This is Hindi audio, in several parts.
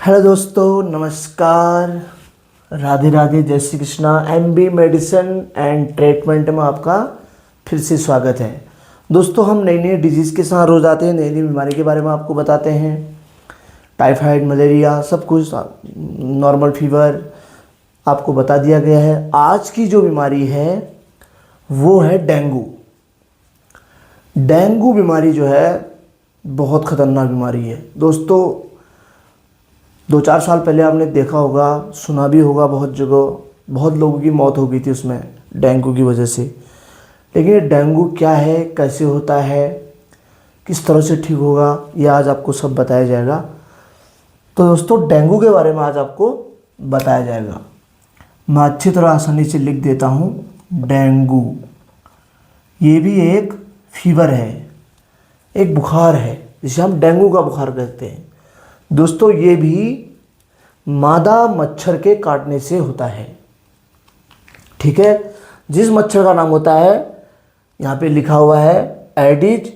हेलो दोस्तों, नमस्कार, राधे राधे, जय Shri Krishna. MB medicine and treatment में आपका फिर से स्वागत है। दोस्तों, हम नई नई डिजीज़ के साथ रोज आते हैं, नई नई बीमारी के बारे में आपको बताते हैं। टाइफाइड, मलेरिया, सब कुछ, नॉर्मल फीवर आपको बता दिया गया है। आज की जो बीमारी है वो है डेंगू। डेंगू बीमारी जो है बहुत ख़तरनाक बीमारी है दोस्तों। 2-4 साल पहले आपने देखा होगा, सुना भी होगा, बहुत जगह बहुत लोगों की मौत हो गई थी उसमें डेंगू की वजह से। लेकिन ये डेंगू क्या है, कैसे होता है, किस तरह से ठीक होगा, ये आज आपको सब बताया जाएगा। तो दोस्तों, डेंगू के बारे में आज आपको बताया जाएगा। मैं अच्छी तरह आसानी से लिख देता हूँ। डेंगू ये भी एक फीवर है, एक बुखार है, जिसे हम डेंगू का बुखार कहते हैं। दोस्तों, ये भी मादा मच्छर के काटने से होता है। ठीक है, जिस मच्छर का नाम होता है, यहाँ पे लिखा हुआ है एडिज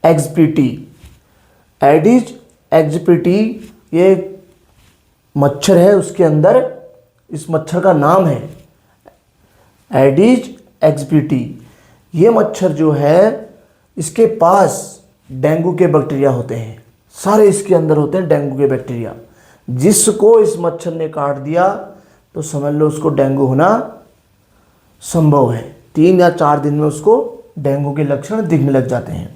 एक्सपीटी। एडिज एक्सपीटी ये मच्छर है, उसके अंदर इस मच्छर का नाम है एडिज एक्सपीटी। ये मच्छर जो है, इसके पास डेंगू के बैक्टीरिया होते हैं, सारे इसके अंदर होते हैं डेंगू के बैक्टीरिया। जिसको इस मच्छर ने काट दिया तो समझ लो उसको डेंगू होना संभव है। 3 या 4 दिन में उसको डेंगू के लक्षण दिखने लग जाते हैं।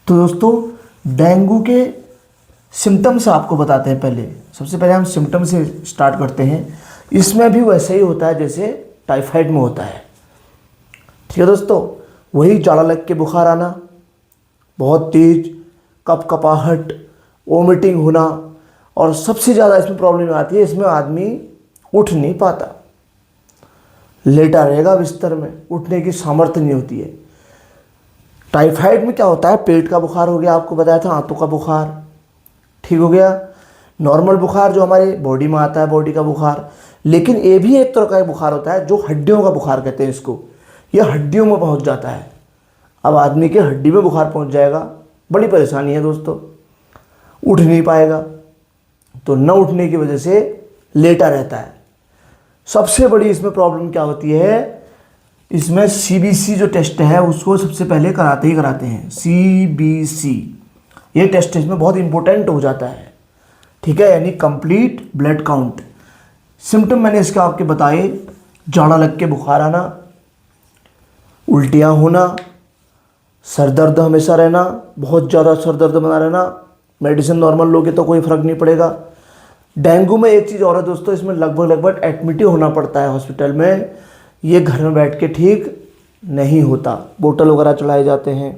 तो दोस्तों, डेंगू के सिम्टम्स आपको बताते हैं। सबसे पहले हम सिम्टम से स्टार्ट करते हैं। इसमें भी वैसे ही होता है जैसे टाइफाइड में होता है। ठीक है दोस्तों, वही जाड़ा लग के बुखार आना, बहुत तेज कपकपाहट, वोमिटिंग होना, और सबसे ज़्यादा इसमें प्रॉब्लम आती है, इसमें आदमी उठ नहीं पाता, लेटा रहेगा बिस्तर में, उठने की सामर्थ्य नहीं होती है। टाइफाइड में क्या होता है, पेट का बुखार हो गया, आपको बताया था, आंतों का बुखार ठीक हो गया। नॉर्मल बुखार जो हमारे बॉडी में आता है, बॉडी का बुखार। लेकिन ये भी एक तरह का बुखार होता है जो हड्डियों का बुखार कहते हैं इसको। यह हड्डियों में पहुंच जाता है। अब आदमी के हड्डी में बुखार पहुंच जाएगा, बड़ी परेशानी है दोस्तों, उठ नहीं पाएगा, तो न उठने की वजह से लेटा रहता है। सबसे बड़ी इसमें प्रॉब्लम क्या होती है, इसमें सीबीसी जो टेस्ट है उसको सबसे पहले कराते हैं। सीबीसी ये टेस्ट इसमें बहुत इंपॉर्टेंट हो जाता है। ठीक है, यानी कंप्लीट ब्लड काउंट। सिम्टम मैंने इसके आपके बताए, जाड़ा लग के बुखार आना, उल्टियाँ होना, सर दर्द हमेशा रहना, बहुत ज़्यादा सर दर्द बना रहना। मेडिसिन नॉर्मल लोगे तो कोई फ़र्क नहीं पड़ेगा। डेंगू में एक चीज़ और है दोस्तों, इसमें लगभग एडमिट ही होना पड़ता है हॉस्पिटल में। ये घर में बैठ के ठीक नहीं होता, बोतल वगैरह चलाए जाते हैं।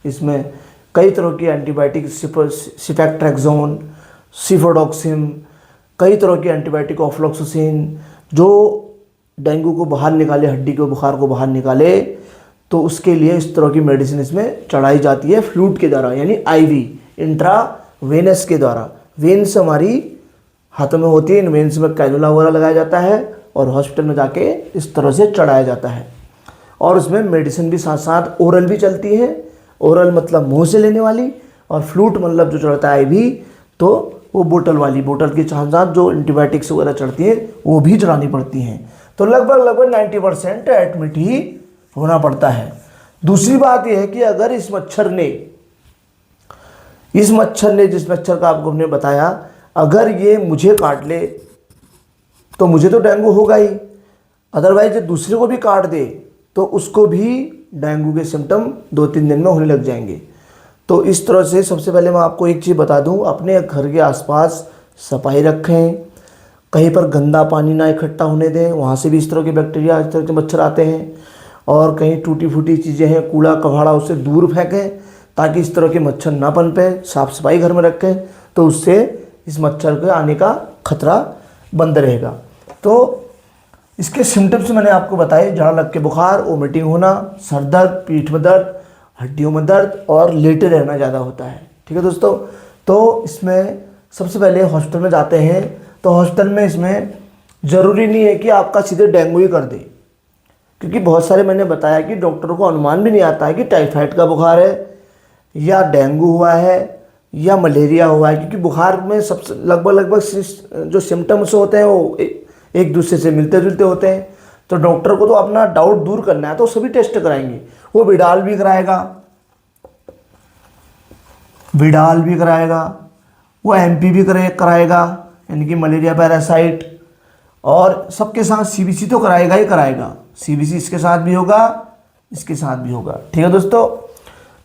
इसमें कई तरह की एंटीबायोटिक, सिफेक्ट्रैक्सोन, सिफोडॉक्सिन, कई तरह की एंटीबायोटिक, ऑफ्लॉक्सासिन, जो डेंगू को बाहर निकाले, हड्डी के बुखार को बाहर निकाले, तो उसके लिए इस तरह की मेडिसिन इसमें चढ़ाई जाती है फ्लूइड के द्वारा, यानी आईवी, इंट्रावेनस के द्वारा। वेन्स हमारी हाथों में होती है, इन वेन्स में कैनुला वगैरह लगाया जाता है और हॉस्पिटल में जाके इस तरह से चढ़ाया जाता है। और उसमें मेडिसिन भी साथ साथ ओरल भी चलती है। ओरल मतलब मुंह से लेने वाली, और फ्लूइड मतलब जो चढ़ता है आईवी, तो वो बोतल वाली, बोतल के साथ साथ जो एंटीबायोटिक्स वगैरह चढ़ती है वो भी चढ़ानी पड़ती हैं। तो लगभग 90% एडमिट ही होना पड़ता है। दूसरी बात यह है कि अगर इस मच्छर ने जिस मच्छर का आपको हमने बताया, अगर ये मुझे काट ले तो मुझे तो डेंगू होगा ही, अदरवाइज दूसरे को भी काट दे तो उसको भी डेंगू के सिम्टम 2-3 दिन में होने लग जाएंगे। तो इस तरह से सबसे पहले मैं आपको एक चीज़ बता दूं, अपने घर के आसपास सफाई रखें, कहीं पर गंदा पानी ना इकट्ठा होने दें, वहाँ से भी इस तरह के बैक्टीरिया, इस तरह के मच्छर आते हैं। और कहीं टूटी फूटी चीज़ें हैं, कूड़ा कबाड़ा, उससे दूर फेंकें ताकि इस तरह के मच्छर ना पनपे। साफ़ सफाई घर में रखें तो उससे इस मच्छर के आने का खतरा बंद रहेगा। तो इसके सिम्टम्स मैंने आपको बताए, जाड़ा लग के बुखार, वोमिटिंग होना, सर दर्द, पीठ में दर्द, हड्डियों में दर्द, और लेटे रहना ज़्यादा होता है। ठीक है दोस्तों, तो इसमें सबसे पहले हॉस्पिटल में जाते हैं तो हॉस्पिटल में इसमें ज़रूरी नहीं है कि आपका सीधे डेंगू ही कर दे, क्योंकि बहुत सारे मैंने बताया कि डॉक्टरों को अनुमान भी नहीं आता है कि टाइफाइड का बुखार है या डेंगू हुआ है या मलेरिया हुआ है, क्योंकि बुखार में सबसे लगभग जो सिम्टम्स होते हैं वो एक दूसरे से मिलते जुलते होते हैं। तो डॉक्टर को तो अपना डाउट दूर करना है तो सभी टेस्ट कराएंगे। वो विडाल भी कराएगा, वो एमपी भी कराएगा यानी कि मलेरिया पैरासाइट, और सबके साथ सीबीसी तो कराएगा ही कराएगा। सीबीसी इसके साथ भी होगा, इसके साथ भी होगा। ठीक है दोस्तों,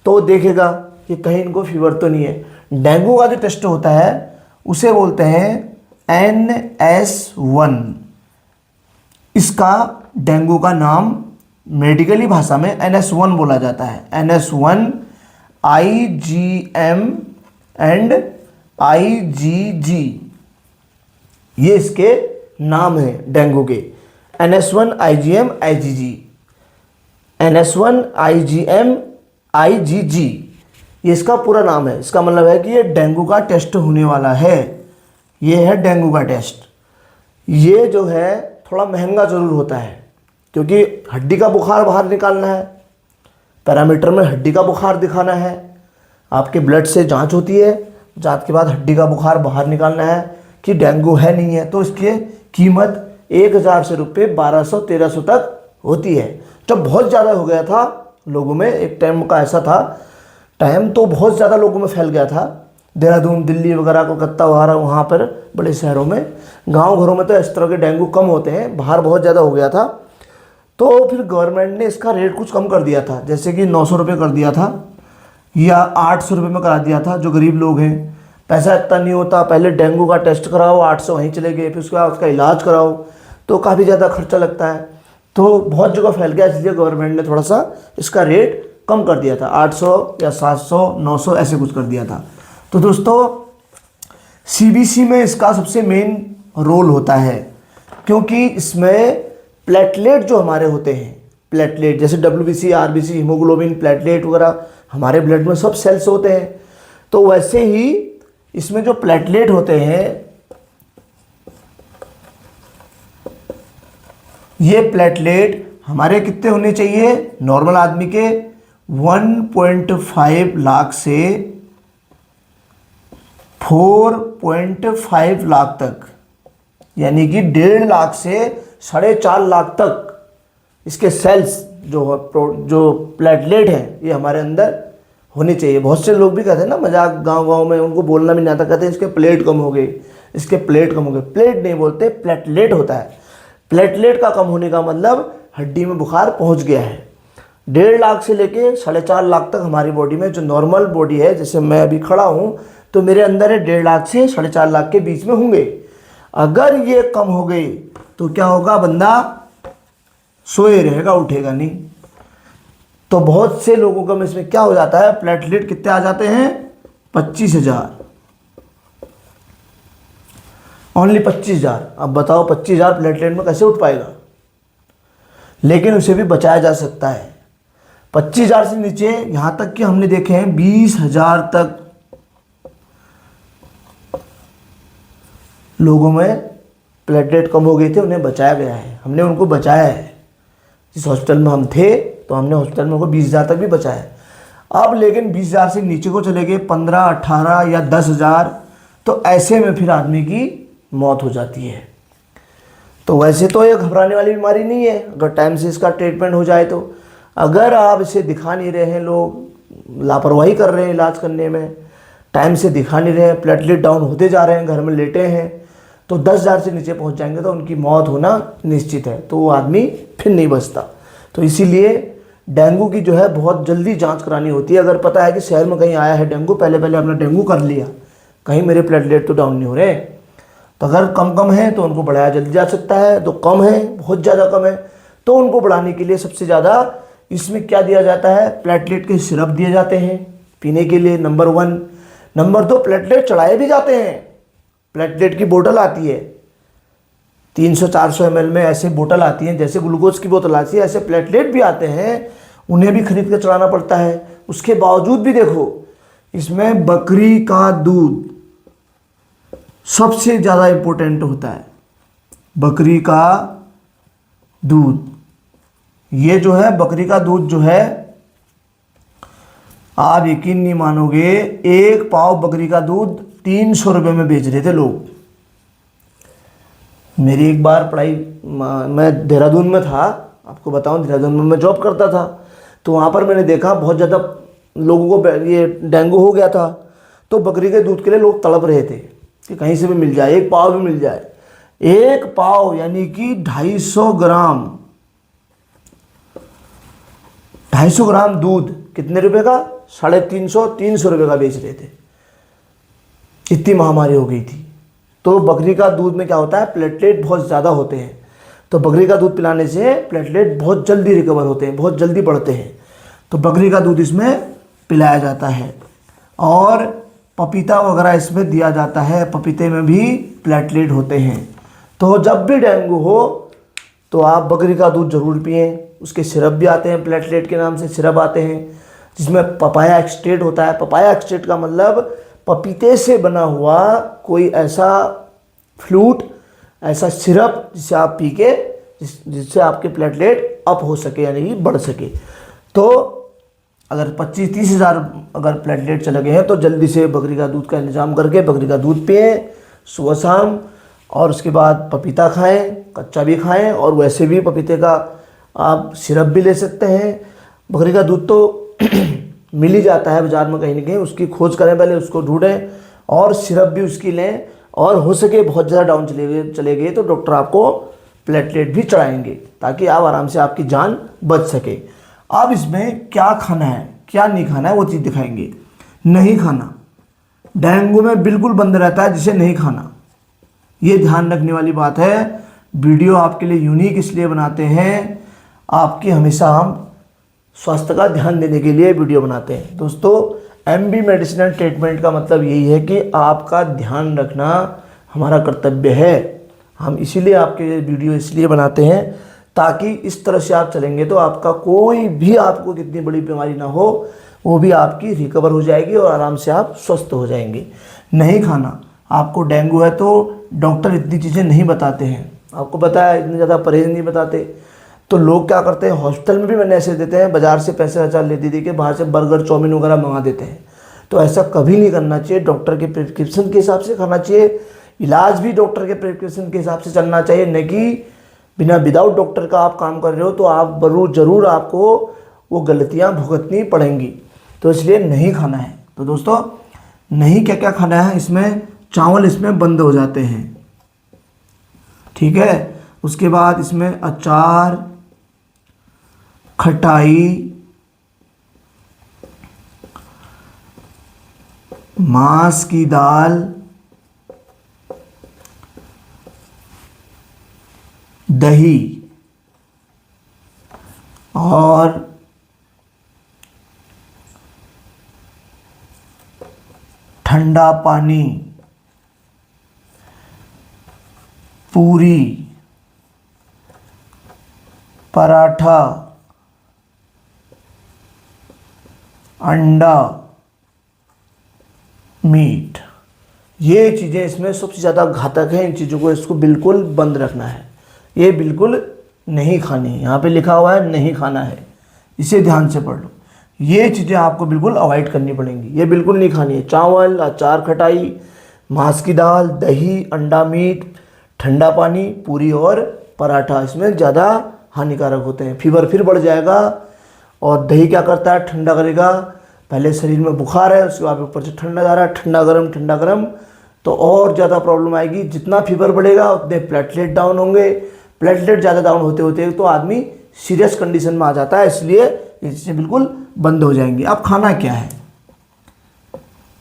तो देखेगा कि कहीं इनको फीवर तो नहीं है। डेंगू का जो टेस्ट होता है उसे बोलते हैं NS1। इसका डेंगू का नाम मेडिकली भाषा में NS1 बोला जाता है। NS1 IgM एंड IgG, ये इसके नाम है डेंगू के। NS1 IgM IgG, NS1 IgM IgG, ये इसका पूरा नाम है। इसका मतलब है कि ये डेंगू का टेस्ट होने वाला है। ये है डेंगू का टेस्ट। ये जो है थोड़ा महंगा ज़रूर होता है, क्योंकि हड्डी का बुखार बाहर निकालना है, पैरामीटर में हड्डी का बुखार दिखाना है। आपके ब्लड से जांच होती है, जांच के बाद हड्डी का बुखार बाहर निकालना है कि डेंगू है नहीं है। तो इसकी कीमत 1000 से रुपये 1200-1300 तक होती है। जब बहुत ज़्यादा हो गया था लोगों में, एक टाइम का ऐसा था, टाइम तो बहुत ज़्यादा लोगों में फैल गया था, देहरादून, दिल्ली वगैरह, कोलकाता वगैरह, वहाँ पर बड़े शहरों में। गांव घरों में तो इस तरह के डेंगू कम होते हैं, बाहर बहुत ज़्यादा हो गया था। तो फिर गवर्नमेंट ने इसका रेट कुछ कम कर दिया था, जैसे कि 900 रुपये कर दिया था या 800 रुपये में करा दिया था। जो गरीब लोग हैं, पैसा इतना नहीं होता, पहले डेंगू का टेस्ट कराओ 800 वहीं चले गए, फिर उसके बाद उसका इलाज कराओ तो काफ़ी ज़्यादा खर्चा लगता है। तो बहुत जगह फैल गया, इसलिए गवर्नमेंट ने थोड़ा सा इसका रेट कम कर दिया था, 800 या 700 900 ऐसे कुछ कर दिया था। तो दोस्तों सीबीसी में इसका सबसे मेन रोल होता है, क्योंकि इसमें प्लेटलेट जो हमारे होते हैं, प्लेटलेट जैसे WBC, RBC, हीमोग्लोबिन, प्लेटलेट वगैरह हमारे ब्लड में सब सेल्स होते हैं। तो वैसे ही इसमें जो प्लेटलेट होते हैं, ये प्लेटलेट हमारे कितने होने चाहिए? नॉर्मल आदमी के 1.5 लाख से 4.5 लाख तक, यानी कि 1.5 लाख से 4.5 लाख तक इसके सेल्स जो प्लेटलेट हैं ये हमारे अंदर होने चाहिए। बहुत से लोग भी कहते हैं ना मजाक, गांव में उनको बोलना भी नहीं आता, कहते हैं इसके प्लेट कम हो गए, इसके प्लेट कम हो गए। प्लेट नहीं बोलते, प्लेटलेट होता है। प्लेटलेट का कम होने का मतलब हड्डी में बुखार पहुंच गया है। 1.5 लाख से लेके 4.5 लाख तक हमारी बॉडी में जो नॉर्मल बॉडी है, जैसे मैं अभी खड़ा हूं तो मेरे अंदर है 1.5 लाख से 4.5 लाख के बीच में होंगे। अगर ये कम हो गई तो क्या होगा? बंदा सोए रहेगा, उठेगा नहीं। तो बहुत से लोगों का इसमें क्या हो जाता है, प्लेटलेट कितने आ जाते हैं? 25,000, ओनली 25,000। अब बताओ 25,000 प्लेटलेट में कैसे उठ पाएगा? लेकिन उसे भी बचाया जा सकता है। 25,000 से नीचे यहां तक कि हमने देखे हैं 20,000 तक लोगों में प्लेटलेट कम हो गए थे, उन्हें बचाया गया है। हमने उनको बचाया है। जिस हॉस्पिटल में हम थे तो हमने हॉस्पिटल में उनको 20,000 तक भी बचाया। अब लेकिन 20,000 से नीचे को चले गए 15, 18 या 10,000, तो ऐसे में फिर आदमी की मौत हो जाती है। तो वैसे तो ये घबराने वाली बीमारी नहीं है अगर टाइम से इसका ट्रीटमेंट हो जाए तो। अगर आप इसे दिखा नहीं रहे हैं, लोग लापरवाही कर रहे हैं इलाज करने में, टाइम से दिखा नहीं रहे हैं, प्लेटलेट डाउन होते जा रहे हैं, घर में लेटे हैं, तो 10,000 से नीचे पहुंच जाएंगे तो उनकी मौत होना निश्चित है। तो वो आदमी फिर नहीं बचता। तो इसीलिए डेंगू की जो है बहुत जल्दी जांच करानी होती है। अगर पता है कि शहर में कहीं आया है डेंगू, पहले अपना डेंगू कर लिया, कहीं मेरे प्लेटलेट तो डाउन नहीं हो रहे। तो अगर कम है तो उनको बढ़ाया जल्दी जा सकता है। तो कम है, बहुत ज़्यादा कम है, तो उनको बढ़ाने के लिए सबसे ज़्यादा इसमें क्या दिया जाता है? प्लेटलेट के सिरप दिए जाते हैं पीने के लिए, नंबर 1। नंबर 2, प्लेटलेट चढ़ाए भी जाते हैं। प्लेटलेट की बोतल आती है 300-400 ml में, ऐसे बोतल आती हैं, जैसे ग्लूकोज की बोतल आती है ऐसे प्लेटलेट भी आते हैं, उन्हें भी खरीद कर चढ़ाना पड़ता है। उसके बावजूद भी देखो इसमें बकरी का दूध सबसे ज़्यादा इम्पोर्टेंट होता है। बकरी का दूध, ये जो है बकरी का दूध जो है आप यकीन नहीं मानोगे, एक पाव बकरी का दूध 300 रुपये में बेच रहे थे लोग। मेरी एक बार पढ़ाई, मैं देहरादून में था, आपको बताऊं देहरादून में मैं जॉब करता था, तो वहाँ पर मैंने देखा बहुत ज़्यादा लोगों को ये डेंगू हो गया था। तो बकरी के दूध के लिए लोग तड़प रहे थे कि कहीं से भी मिल जाए, एक पाव भी मिल जाए। एक पाव यानी कि 250 ग्राम, 250 ग्राम दूध कितने रुपए का? 350 रुपये का बेच रहे थे। इतनी महामारी हो गई थी। तो बकरी का दूध में क्या होता है, प्लेटलेट बहुत ज़्यादा होते हैं। तो बकरी का दूध पिलाने से प्लेटलेट बहुत जल्दी रिकवर होते हैं, बहुत जल्दी बढ़ते हैं। तो बकरी का दूध इसमें पिलाया जाता है। और पपीता वगैरह इसमें दिया जाता है, पपीते में भी प्लेटलेट होते हैं। तो जब भी डेंगू हो तो आप बकरी का दूध ज़रूर पिएं। उसके सिरप भी आते हैं, प्लेटलेट के नाम से सिरप आते हैं, जिसमें पपाया एक्सट्रेट होता है। पपाया एक्सट्रेट का मतलब पपीते से बना हुआ कोई ऐसा फ्लूट, ऐसा सिरप जिसे आप पी के जिससे आपके प्लेटलेट अप हो सके, यानी कि बढ़ सके। तो अगर 25-30 हज़ार अगर प्लेटलेट चले गए हैं तो जल्दी से बकरी का दूध का इंतज़ाम करके बकरी का दूध पिएँ सुबह शाम। और उसके बाद पपीता खाएं, कच्चा भी खाएं, और वैसे भी पपीते का आप सिरप भी ले सकते हैं। बकरी का दूध तो मिल ही जाता है बाज़ार में कहीं ना कहीं, उसकी खोज करें पहले, उसको ढूंढें और सिरप भी उसकी लें। और हो सके बहुत ज़्यादा डाउन चले गए तो डॉक्टर आपको प्लेटलेट भी चढ़ाएंगे ताकि आप आराम से आपकी जान बच सके। अब इसमें क्या खाना है क्या नहीं खाना है वो चीज़ दिखाएंगे। नहीं खाना डेंगू में बिल्कुल बंद रहता है, जिसे नहीं खाना, ये ध्यान रखने वाली बात है। वीडियो आपके लिए यूनिक इसलिए बनाते हैं, आपके हमेशा हम स्वास्थ्य का ध्यान देने के लिए वीडियो बनाते हैं। दोस्तों, MB मेडिसिनल ट्रीटमेंट का मतलब यही है कि आपका ध्यान रखना हमारा कर्तव्य है। हम इसीलिए आपके वीडियो इसलिए बनाते हैं ताकि इस तरह से आप चलेंगे तो आपका कोई भी, आपको कितनी बड़ी बीमारी ना हो, वो भी आपकी रिकवर हो जाएगी और आराम से आप स्वस्थ हो जाएंगे। नहीं खाना, आपको डेंगू है तो डॉक्टर इतनी चीज़ें नहीं बताते हैं, आपको पता है, इतने ज़्यादा परहेज नहीं बताते। तो लोग क्या करते हैं, हॉस्पिटल में भी मैंने ऐसे देते हैं, बाज़ार से पैसे हजार लेती थी कि बाहर से बर्गर चाउमीन वगैरह मंगा देते हैं। तो ऐसा कभी नहीं करना चाहिए। डॉक्टर के प्रिस्क्रिप्शन के हिसाब से खाना चाहिए, इलाज भी डॉक्टर के प्रिस्क्रिप्शन के हिसाब से चलना चाहिए, न कि बिना विदाउट डॉक्टर का आप काम कर रहे हो तो आप ज़रूर आपको वो गलतियाँ भुगतनी पड़ेंगी। तो इसलिए नहीं खाना है। तो दोस्तों, नहीं क्या क्या खाना है, इसमें चावल इसमें बंद हो जाते हैं, ठीक है। उसके बाद इसमें अचार, खटाई, मांस की दाल, दही और ठंडा पानी, पूरी, पराठा, अंडा, मीट, ये चीज़ें इसमें सबसे ज़्यादा घातक हैं। इन चीज़ों को, इसको बिल्कुल बंद रखना है, ये बिल्कुल नहीं खानी है। यहाँ पे लिखा हुआ है नहीं खाना है, इसे ध्यान से पढ़ लो। ये चीज़ें आपको बिल्कुल अवॉइड करनी पड़ेंगी, ये बिल्कुल नहीं खानी है। चावल, अचार, खटाई, मांस की दाल, दही, अंडा, मीट, ठंडा पानी, पूरी और पराठा, इसमें ज़्यादा हानिकारक होते हैं। फीवर फिर बढ़ जाएगा। और दही क्या करता है, ठंडा करेगा। पहले शरीर में बुखार है, उसके बाद ऊपर से ठंडा जा रहा है, ठंडा गरम, तो और ज़्यादा प्रॉब्लम आएगी। जितना फीवर बढ़ेगा उतने प्लेटलेट डाउन होंगे। प्लेटलेट ज़्यादा डाउन होते होते तो आदमी सीरियस कंडीशन में आ जाता है। इसलिए ये चीज़ें बिल्कुल बंद हो जाएंगी। अब खाना क्या है,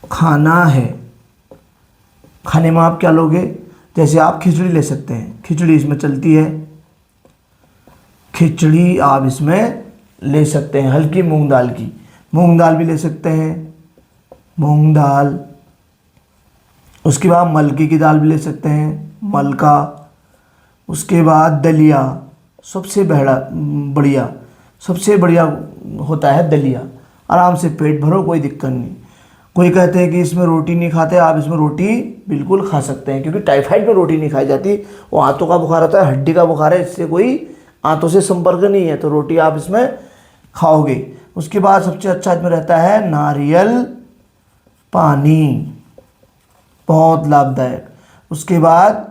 खाना है, खाने में आप क्या लोगे, जैसे आप खिचड़ी ले सकते हैं, खिचड़ी इसमें चलती है, खिचड़ी आप इसमें ले सकते हैं। हल्की मूंग दाल की, मूंग दाल भी ले सकते हैं, मूंग दाल। उसके बाद मलके की दाल भी ले सकते हैं, मलका। उसके बाद दलिया, सबसे बढ़िया होता है दलिया। आराम से पेट भरो, कोई दिक्कत नहीं। कोई कहते हैं कि इसमें रोटी नहीं खाते, आप इसमें रोटी बिल्कुल खा सकते हैं, क्योंकि टाइफाइड में रोटी नहीं खाई जाती, वो आंतों का बुखार होता है, हड्डी का बुखार है, इससे कोई आंतों से संपर्क नहीं है, तो रोटी आप इसमें खाओगे। उसके बाद सबसे अच्छा इसमें रहता है नारियल पानी, बहुत लाभदायक। उसके बाद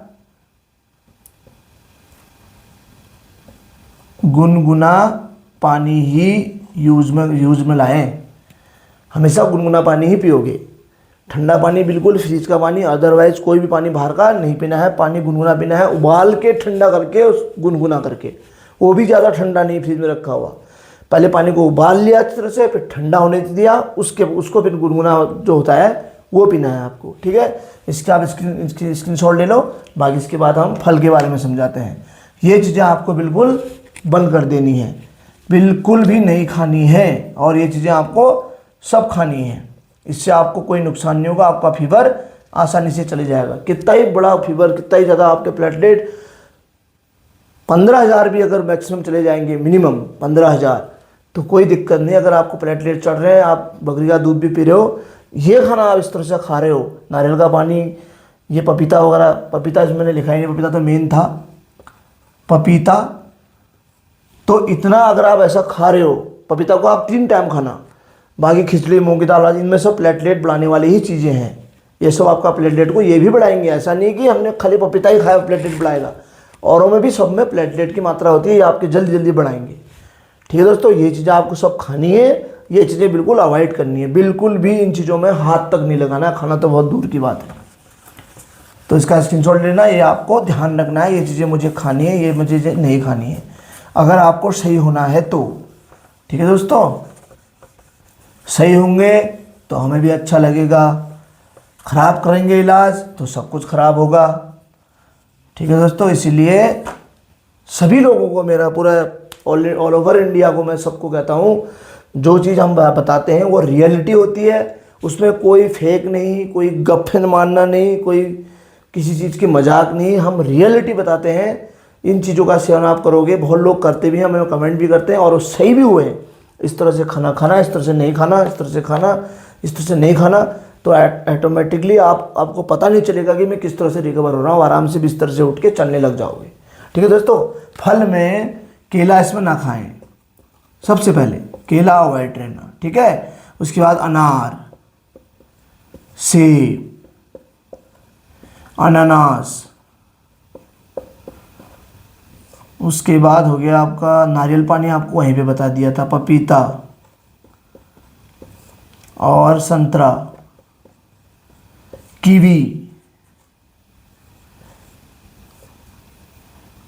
गुनगुना पानी ही यूज में लाएं। हमेशा गुनगुना पानी ही पियोगे, ठंडा पानी बिल्कुल, फ्रिज का पानी अदरवाइज कोई भी पानी बाहर का नहीं पीना है। पानी गुनगुना पीना है, उबाल के ठंडा करके, उस गुनगुना करके, वो भी ज़्यादा ठंडा नहीं फ्रिज में रखा हुआ। पहले पानी को उबाल लिया अच्छी तरह से, फिर ठंडा होने दिया, उसको फिर गुनगुना जो होता है वो पीना है आपको, ठीक है। इसका आप स्क्रीनशॉट ले लो। बाकी इसके बाद हम फल के बारे में समझाते हैं। ये चीज़ें आपको बिल्कुल बंद कर देनी है, बिल्कुल भी नहीं खानी है, और ये चीज़ें आपको सब खानी है। इससे आपको कोई नुकसान नहीं होगा, आपका फीवर आसानी से चले जाएगा। कितना ही बड़ा फीवर, कितना ही ज़्यादा आपके प्लेटलेट 15,000 भी अगर मैक्सिमम चले जाएंगे, मिनिमम 15,000, तो कोई दिक्कत नहीं। अगर आपको प्लेटलेट चढ़ रहे हैं, आप बकरी का दूध भी पी रहे हो, ये खाना आप इस तरह से खा रहे हो, नारियल का पानी, ये पपीता वगैरह, पपीता इसमें मैंने लिखा ही नहीं, पपीता तो मेन था, पपीता तो इतना अगर आप ऐसा खा रहे हो, पपीता को आप 3 टाइम खाना, बाकी खिचड़ी, मूंग की दाल, इनमें सब प्लेटलेट बढ़ाने वाली ही चीज़ें हैं। ये सब आपका प्लेटलेट को ये भी बढ़ाएंगे। ऐसा नहीं कि हमने खाली पपीता ही खाया प्लेटलेट बढ़ाएगा, औरों में भी सब में प्लेटलेट की मात्रा होती है, ये आपके जल्दी जल्दी बढ़ाएंगे, ठीक है दोस्तों। ये चीज़ें आपको सब खानी है, ये चीज़ें बिल्कुल अवॉइड करनी है, बिल्कुल भी इन चीज़ों में हाथ तक नहीं लगाना, खाना तो बहुत दूर की बात है। तो इसका स्क्रीनशॉट लेना, ये आपको ध्यान रखना है, ये चीज़ें मुझे खानी है, ये मुझे नहीं खानी है, अगर आपको सही होना है तो, ठीक है दोस्तों। सही होंगे तो हमें भी अच्छा लगेगा, ख़राब करेंगे इलाज तो सब कुछ ख़राब होगा, ठीक है दोस्तों। इसीलिए सभी लोगों को, मेरा पूरा ऑल ओवर इंडिया को मैं सबको कहता हूँ, जो चीज़ हम बताते हैं वो रियलिटी होती है, उसमें कोई फेक नहीं, कोई गप्फे मारना नहीं, कोई किसी चीज़ की मजाक नहीं, हम रियलिटी बताते हैं। इन चीज़ों का सेवन आप करोगे, बहुत लोग करते भी हैं, हमें कमेंट भी करते हैं, और वो सही भी हुए हैं। इस तरह से खाना खाना, इस तरह से नहीं खाना, इस तरह से खाना, इस तरह से नहीं खाना, तो ऑटोमेटिकली आपको पता नहीं चलेगा कि मैं किस तरह से रिकवर हो रहा हूँ। आराम से बिस्तर से उठ के चलने लग जाओगे, ठीक है दोस्तों। फल में केला इसमें ना खाएं, सबसे पहले केला अवॉइड रहना, ठीक है। उसके बाद अनार, सेब, अनानास, उसके बाद हो गया आपका नारियल पानी, आपको वहीं पे बता दिया था, पपीता और संतरा, कीवी,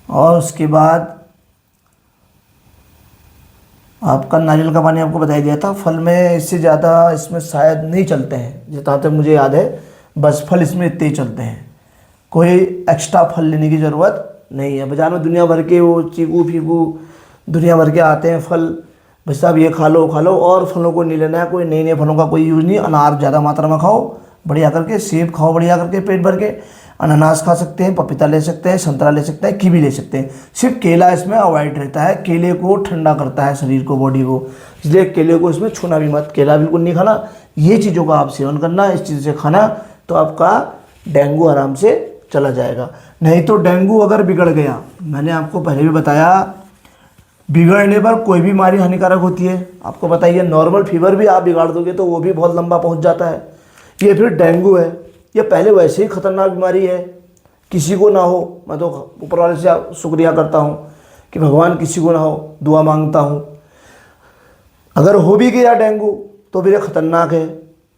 और उसके बाद आपका नारियल का पानी आपको बताया दिया था। फल में इससे ज़्यादा इसमें शायद नहीं चलते हैं, जहाँ तक मुझे याद है, बस फल इसमें इतने ही चलते हैं, कोई एक्स्ट्रा फल लेने की ज़रूरत नहीं है। बाजार में दुनिया भर के वो चीकू फीकू दुनिया भर के आते हैं फल, बस साहब ये खा लो, और फलों को नहीं लेना है, कोई नए नए फलों का कोई यूज़ नहीं। अनार ज़्यादा मात्रा में खाओ बढ़िया करके, सेब खाओ बढ़िया करके पेट भर के, अनानास खा सकते हैं, पपीता ले सकते हैं, संतरा ले सकते हैं, कीवी ले सकते हैं। सिर्फ केला इसमें अवॉइड रहता है, केले को ठंडा करता है शरीर को, बॉडी को, इसलिए केले को इसमें छूना भी मत, केला बिल्कुल नहीं खाना। ये चीज़ों का आप सेवन करना, इस चीज़ से खाना, तो आपका डेंगू आराम से चला जाएगा। नहीं तो डेंगू अगर बिगड़ गया, मैंने आपको पहले भी बताया, बिगड़ने पर कोई भी बीमारी हानिकारक होती है, आपको बताइए। नॉर्मल फीवर भी आप बिगाड़ दोगे तो वो भी बहुत लंबा पहुंच जाता है। ये फिर डेंगू है, ये पहले वैसे ही खतरनाक बीमारी है, किसी को ना हो। मैं तो ऊपर वाले से शुक्रिया करता हूँ कि भगवान किसी को ना हो, दुआ मांगता हूँ। अगर हो भी गया डेंगू तो फिर खतरनाक है।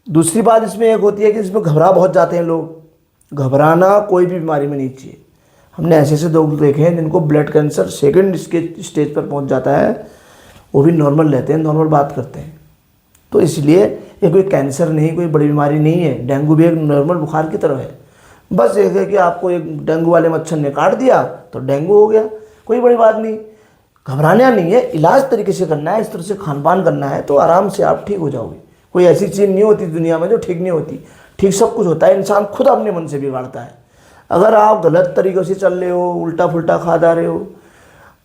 दूसरी बात इसमें एक होती है कि इसमें घबरा बहुत जाते हैं लोग। घबराना कोई भी बीमारी में नहीं चाहिए। हमने ऐसे ऐसे लोग देखे हैं जिनको ब्लड कैंसर सेकंड स्टेज पर पहुंच जाता है, वो भी नॉर्मल रहते हैं, नॉर्मल बात करते हैं। तो इसलिए ये कोई कैंसर नहीं, कोई बड़ी बीमारी नहीं है। डेंगू भी एक नॉर्मल बुखार की तरह है। बस एक है कि आपको एक डेंगू वाले मच्छर ने काट दिया तो डेंगू हो गया, कोई बड़ी बात नहीं। घबराना नहीं है, इलाज तरीके से करना है, इस तरह से खान पान करना है, तो आराम से आप ठीक हो जाओगे। कोई ऐसी चीज़ नहीं होती दुनिया में जो ठीक नहीं होती, ठीक सब कुछ होता है। इंसान खुद अपने मन से बिगाड़ता है। अगर आप गलत तरीक़े से चल रहे हो, उल्टा फुल्टा खा जा रहे हो,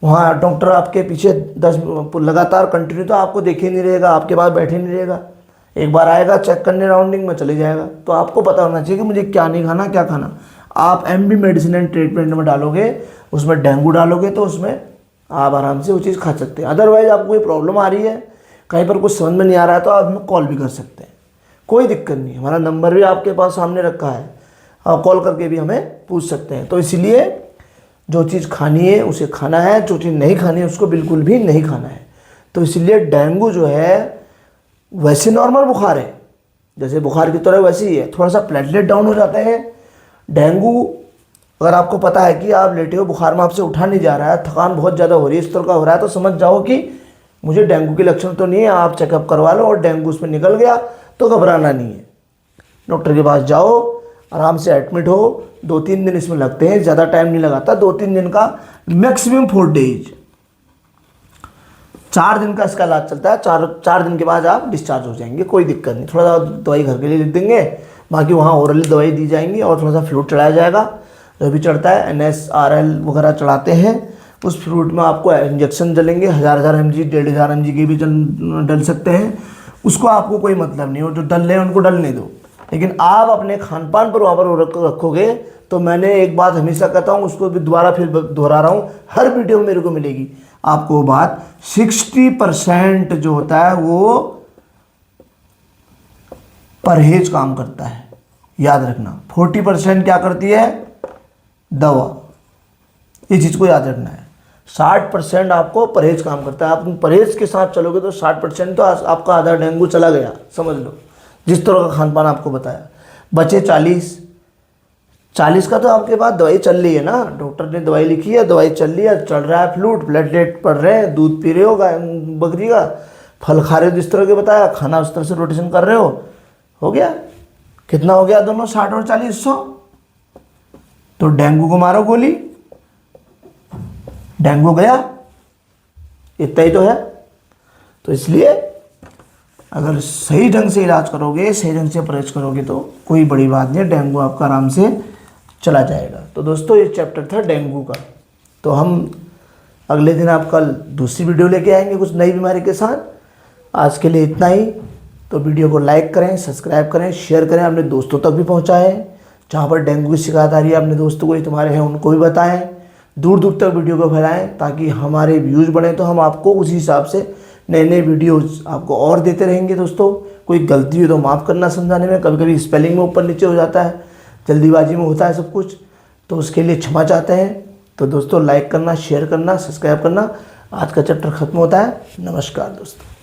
वहाँ डॉक्टर आपके पीछे 10 लगातार कंटिन्यू तो आपको देखे नहीं रहेगा, आपके पास बैठे नहीं रहेगा। एक बार आएगा चेक करने, राउंडिंग में चले जाएगा। तो आपको पता होना चाहिए कि मुझे क्या नहीं खाना, क्या खाना। आप MB मेडिसिन एंड ट्रीटमेंट में डालोगे, उसमें डेंगू डालोगे, तो उसमें आप आराम से वो चीज़ खा सकते हैं। अदरवाइज आपको कोई प्रॉब्लम आ रही है, कहीं पर कुछ समझ में नहीं आ रहा है तो आप हमें कॉल भी कर सकते हैं, कोई दिक्कत नहीं। हमारा नंबर भी आपके पास सामने रखा है, आप कॉल करके भी हमें पूछ सकते हैं। तो इसीलिए जो चीज़ खानी है उसे खाना है, जो चीज़ नहीं खानी है उसको बिल्कुल भी नहीं खाना है। तो इसलिए डेंगू जो है वैसे नॉर्मल बुखार है, जैसे बुखार की तरह वैसे ही है, थोड़ा सा प्लेटलेट डाउन हो जाते हैं। डेंगू अगर आपको पता है कि आप लेटे हो, बुखार में आपसे उठा नहीं जा रहा है, थकान बहुत ज़्यादा हो रही है, इस तरह का हो रहा है, तो समझ जाओ कि मुझे डेंगू के लक्षण तो नहीं है। आप चेकअप करवा लो और डेंगू उसमें निकल गया तो घबराना नहीं है, डॉक्टर के पास जाओ, आराम से एडमिट हो। 2-3 दिन इसमें लगते हैं, ज़्यादा टाइम नहीं लगाता, 2-3 दिन का, मैक्सिमम 4 डेज, 4 दिन का इसका इलाज चलता है। 4 दिन के बाद आप डिस्चार्ज हो जाएंगे, कोई दिक्कत नहीं। थोड़ा सा दवाई घर के लिए लिख देंगे, बाकी वहाँ ओरली दवाई दी जाएंगी और थोड़ा सा फ्लूइड चढ़ाया जाएगा, जो भी चढ़ता है NSRL वगैरह चढ़ाते हैं। उस फ्लूइड में आपको इंजेक्शन डलेंगे, 1000 mg 1500 mg के भी डल सकते हैं, उसको आपको कोई मतलब नहीं हो, जो डल रहे हैं उनको डलने दो। लेकिन आप अपने खान पान पर वहाँ पर रखोगे तो मैंने एक बात हमेशा कहता हूँ, उसको भी दोबारा फिर दोहरा रहा हूँ, हर वीडियो में मेरे को मिलेगी आपको बात, 60% जो होता है वो परहेज काम करता है, याद रखना। 40% क्या करती है? दवा। ये चीज़ को याद रखना है। 60% आपको परहेज काम करता है। आप परहेज के साथ चलोगे तो 60% तो आपका आधा डेंगू चला गया, समझ लो, जिस तरह का खान पान आपको बताया। बचे 40 का तो आपके पास दवाई चल रही है ना, डॉक्टर ने दवाई लिखी है, दवाई चल रही है, चल रहा है फ्लूइड, प्लेटलेट पड़ रहे हैं, दूध पी रहे हो बकरी का, फल खा रहे हो जिस तरह के बताया, खाना उस तरह से रोटेशन कर रहे हो गया। कितना हो गया दोनों? 60 और 40, 100। तो डेंगू को मारो गोली, डेंगू गया, इतना ही तो है। तो इसलिए अगर सही ढंग से इलाज करोगे, सही ढंग से परहेज करोगे तो कोई बड़ी बात नहीं है, डेंगू आपका आराम से चला जाएगा। तो दोस्तों ये चैप्टर था डेंगू का। तो हम अगले दिन आप कल दूसरी वीडियो लेके आएंगे कुछ नई बीमारी के साथ। आज के लिए इतना ही। तो वीडियो को लाइक करें, सब्सक्राइब करें, शेयर करें, अपने दोस्तों तक भी पहुंचाएं। जहाँ पर डेंगू की शिकायत आ रही है अपने दोस्तों को, तुम्हारे हैं, उनको भी बताएं, दूर दूर तक वीडियो को फैलाएं, ताकि हमारे व्यूज़ बढ़े। तो हम आपको उसी हिसाब से नए नए वीडियोज़ आपको और देते रहेंगे। दोस्तों कोई गलती हो तो माफ़ करना समझाने में, कभी कभी स्पेलिंग में ऊपर नीचे हो जाता है, जल्दीबाजी में होता है सब कुछ, तो उसके लिए क्षमा चाहते हैं। तो दोस्तों लाइक करना, शेयर करना, सब्सक्राइब करना। आज का चैप्टर ख़त्म होता है। नमस्कार दोस्तों।